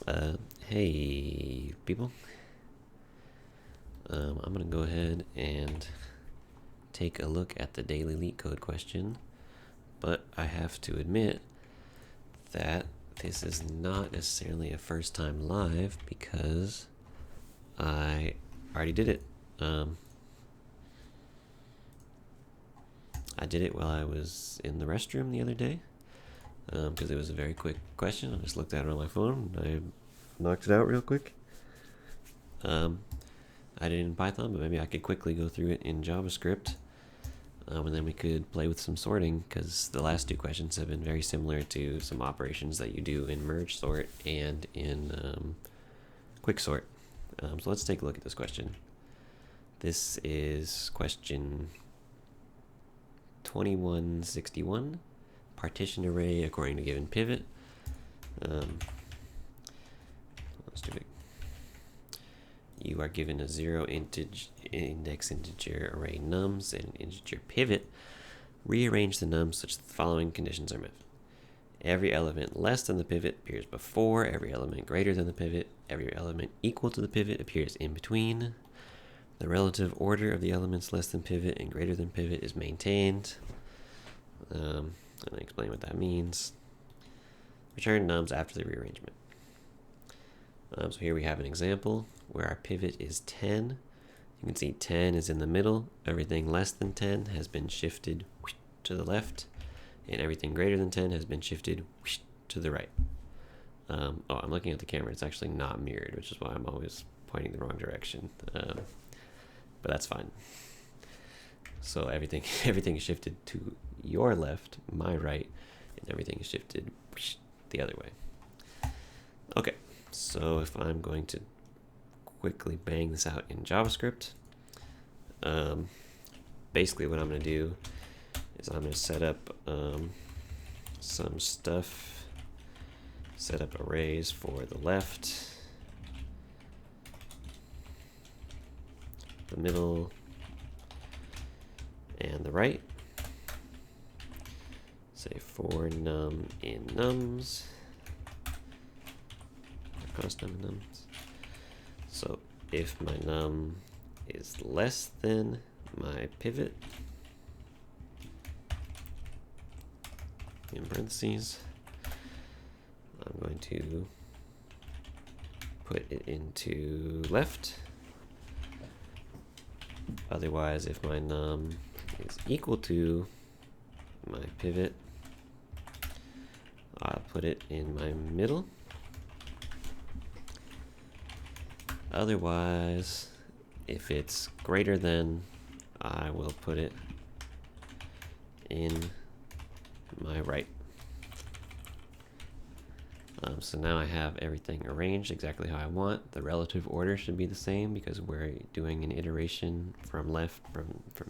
Hey people, I'm gonna go ahead and take a look at the daily Leetcode question, but I have to admit that this is not necessarily a first time live because I already did it. I did it while I was in the restroom the other day because it was a very quick question. I just looked at it on my phone and I knocked it out real quick. I did it in Python, but maybe I could quickly go through it in JavaScript, and then we could play with some sorting, because the last two questions have been very similar to some operations that you do in merge sort and in QuickSort. So let's take a look at this question. This is question 2161, partition array according to given pivot. Let's do it. You are given a 0 index integer array nums and an integer pivot. Rearrange the nums such that the following conditions are met. Every element less than the pivot appears before, every element greater than the pivot, every element equal to the pivot appears in between. The relative order of the elements less than pivot and greater than pivot is maintained. And I explain what that means. Return nums after the rearrangement. So here we have an example where our pivot is 10. You can see 10 is in the middle. Everything less than 10 has been shifted to the left, and everything greater than 10 has been shifted to the right. Oh, I'm looking at the camera. It's actually not mirrored, which is why I'm always pointing the wrong direction. But that's fine. So everything is shifted to your left, my right, and everything is shifted the other way. Okay. So if I'm going to quickly bang this out in JavaScript, basically what I'm going to do is I'm going to set up some stuff, set up arrays for the left, the middle, and the right. Say for num in nums. Num nums. So if my num is less than my pivot, in parentheses, I'm going to put it into left. Otherwise, if my num is equal to my pivot, I'll put it in my middle. Otherwise, if it's greater than, I will put it in my right. So now I have everything arranged exactly how I want. The relative order should be the same because we're doing an iteration from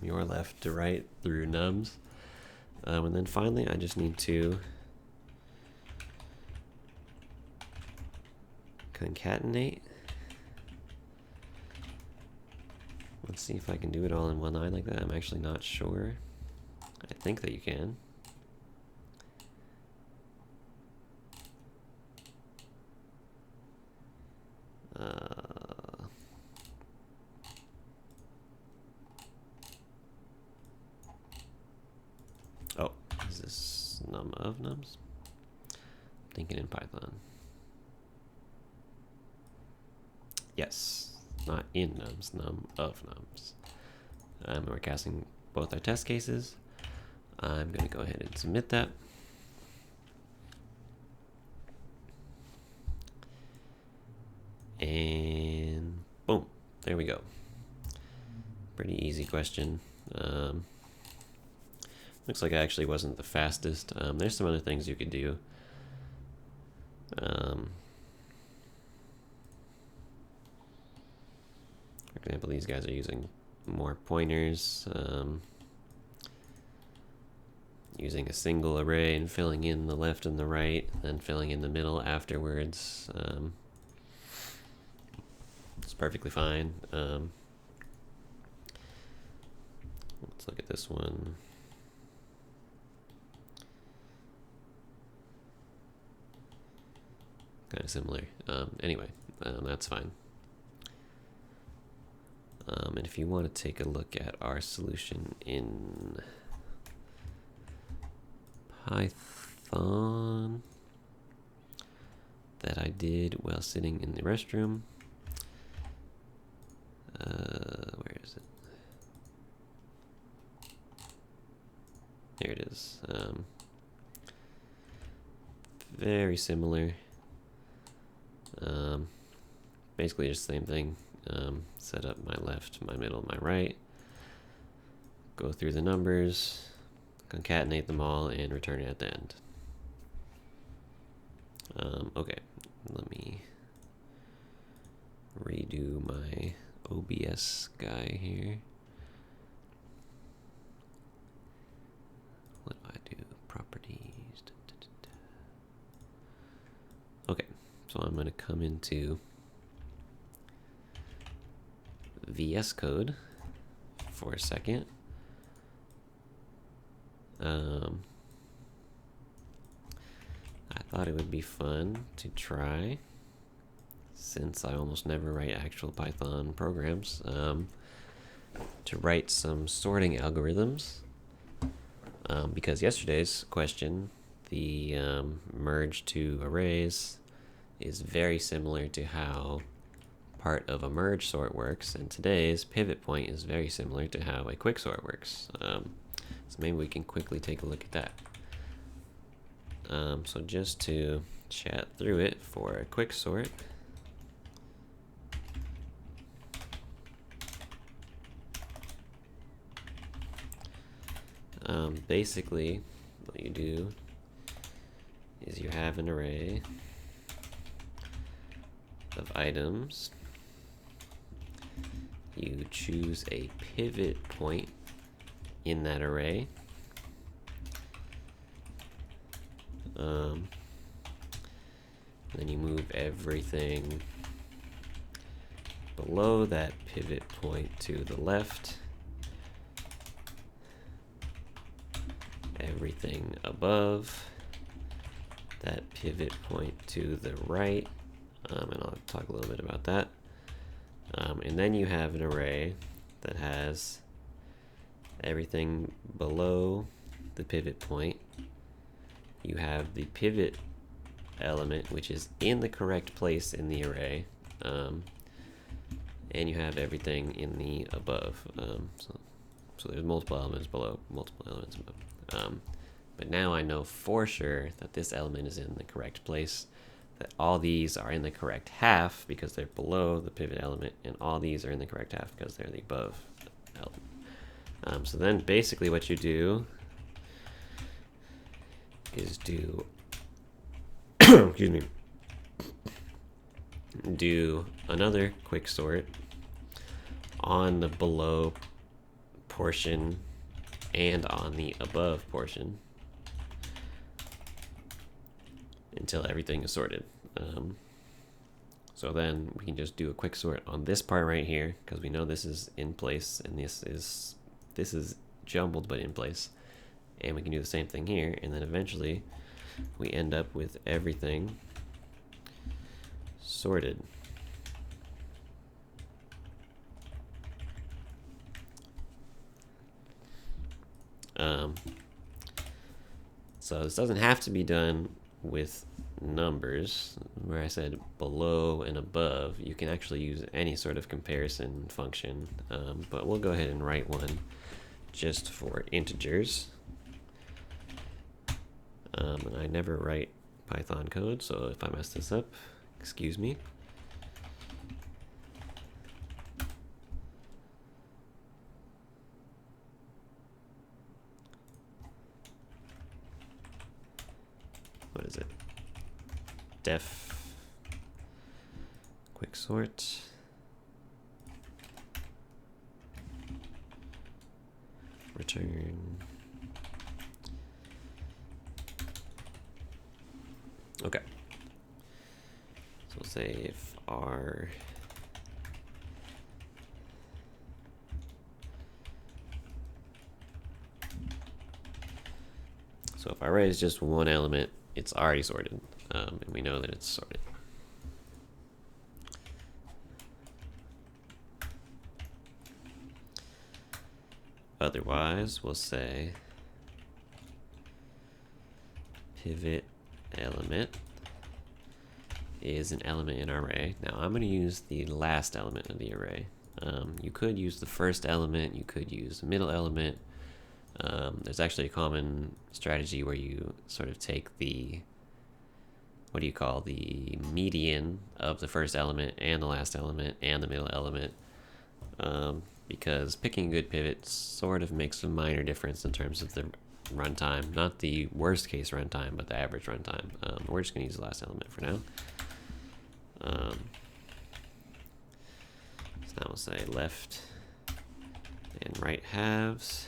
your left to right through nums. And then finally, I just need to concatenate. Let's see if I can do it all in one line like that. I'm actually not sure. I think that you can. Oh, is this num of nums? I'm thinking in Python. Yes. Not in nums, num of nums. We're casting both our test cases. I'm going to go ahead and submit that. And boom, there we go. Pretty easy question. Looks like I actually wasn't the fastest. There's some other things you could do. For example, these guys are using more pointers, using a single array and filling in the left and the right, then filling in the middle afterwards. It's perfectly fine. Let's look at this one. kind of similar. Anyway, that's fine. And if you want to take a look at our solution in Python that I did while sitting in the restroom, where is it? There it is. Very similar. Basically just the same thing. Set up my left, my middle, my right. Go through the numbers, concatenate them all, and return it at the end. Okay, let me redo my OBS guy here. What do I do? Properties. Okay, so I'm going to come into VS Code for a second. I thought it would be fun to try, since I almost never write actual Python programs, to write some sorting algorithms. Because yesterday's question, the merge to arrays, is very similar to how part of a merge sort works, and today's pivot point is very similar to how a QuickSort works. So maybe we can quickly take a look at that. So just to chat through it for a QuickSort, basically what you do is you have an array of items. You choose a pivot point in that array. Then you move everything below that pivot point to the left. Everything above that pivot point to the right. And I'll talk a little bit about that. And then you have an array that has everything below the pivot point. You have the pivot element, which is in the correct place in the array. And you have everything in the above. So there's multiple elements below, multiple elements above. But now I know for sure that this element is in the correct place, that all these are in the correct half because they're below the pivot element, and all these are in the correct half because they're the above element. So then basically what you do is excuse me, do another QuickSort on the below portion and on the above portion until everything is sorted. So then we can just do a QuickSort on this part right here because we know this is in place and this is jumbled but in place, and we can do the same thing here, and then eventually we end up with everything sorted. So this doesn't have to be done with numbers, where I said below and above. You can actually use any sort of comparison function, but we'll go ahead and write one just for integers. And I never write Python code, so if I mess this up, excuse me. What is it? Def QuickSort. Return. Okay. So we'll say if our array is just one element, it's already sorted, and we know that it's sorted. Otherwise, we'll say pivot element is an element in our array. Now I'm going to use the last element of the array. You could use the first element, you could use the middle element. There's actually a common strategy where you sort of take the, what do you call, the median of the first element and the last element and the middle element, because picking a good pivot sort of makes a minor difference in terms of the runtime. Not the worst case runtime, but the average runtime. We're just going to use the last element for now. So now we'll say left and right halves.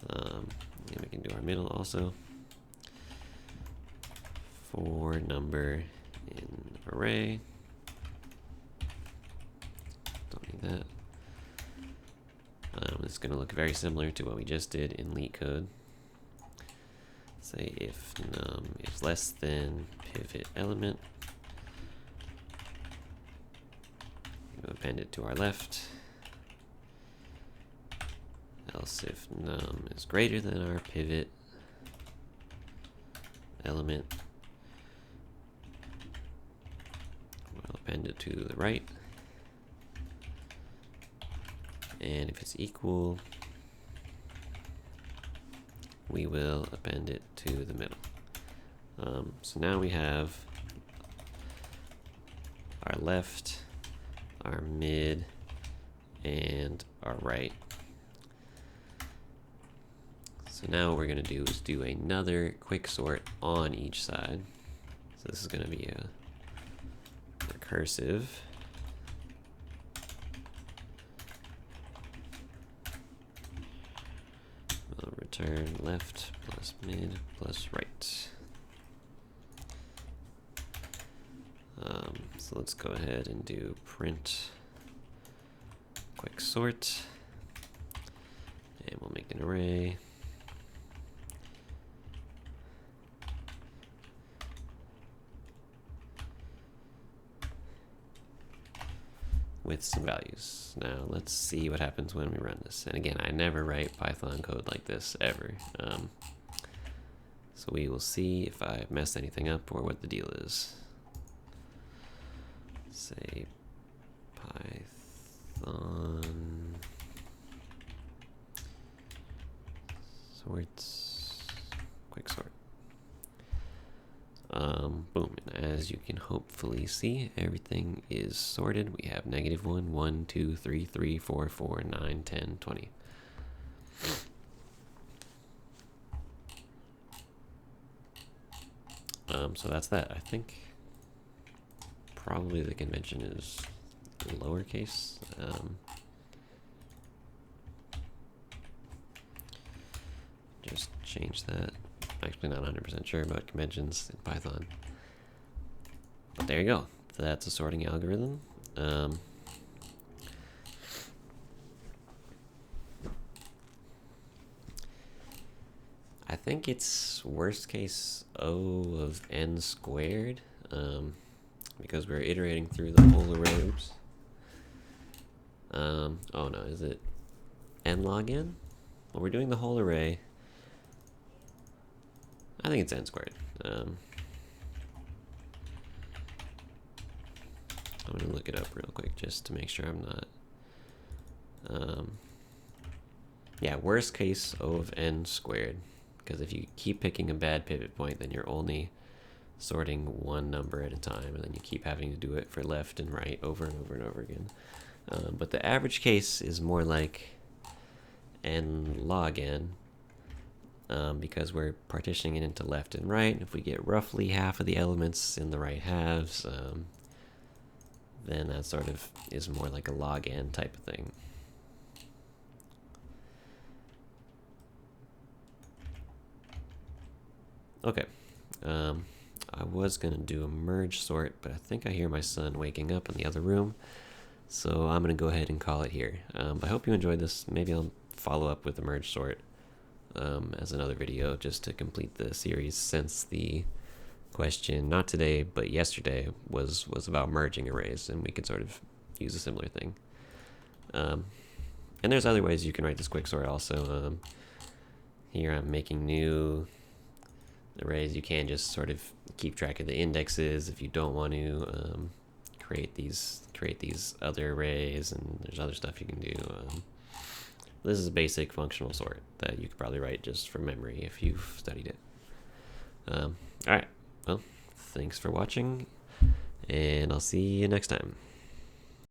And we can do our middle also. For number in array. Don't need that. It's going to look very similar to what we just did in Leetcode. Say if num is less than pivot element, we'll append it to our left. Else if num is greater than our pivot element, we'll append it to the right. And if it's equal, we will append it to the middle. So now we have our left, our mid, and our right. So now what we're going to do is do another QuickSort on each side. So this is going to be a recursive. We'll return left plus mid plus right. So let's go ahead and do print QuickSort, and we'll make an array. With some values. Now let's see what happens when we run this. And again, I never write Python code like this ever. So we will see if I messed anything up or what the deal is. Say Python sorts QuickSort. Boom, and as you can hopefully see, everything is sorted. We have -1, 1, 2, 3, 3, 4, 4, 9, 10, 20. So that's that. I think probably the convention is lowercase. Just change that. Actually not 100% sure about conventions in Python. But there you go. That's a sorting algorithm. I think it's worst case O of n squared, because we're iterating through the whole array. Oops. Oh no, is it n log n? Well, we're doing the whole array. I think it's n squared. I'm gonna look it up real quick just to make sure I'm not. Yeah, worst case O of n squared. Because if you keep picking a bad pivot point, then you're only sorting one number at a time, and then you keep having to do it for left and right over and over and over again. But the average case is more like n log n, because we're partitioning it into left and right. If we get roughly half of the elements in the right halves, then that sort of is more like a log n type of thing. Okay, I was gonna do a merge sort, but I think I hear my son waking up in the other room, so I'm gonna go ahead and call it here. But I hope you enjoyed this. Maybe I'll follow up with the merge sort as another video just to complete the series, since the question, not today, but yesterday, was about merging arrays, and we could sort of use a similar thing. And there's other ways you can write this QuickSort also. Here I'm making new arrays. You can just sort of keep track of the indexes if you don't want to create these other arrays, and there's other stuff you can do. This is a basic functional sort that you could probably write just from memory if you've studied it. All right, well, thanks for watching, and I'll see you next time.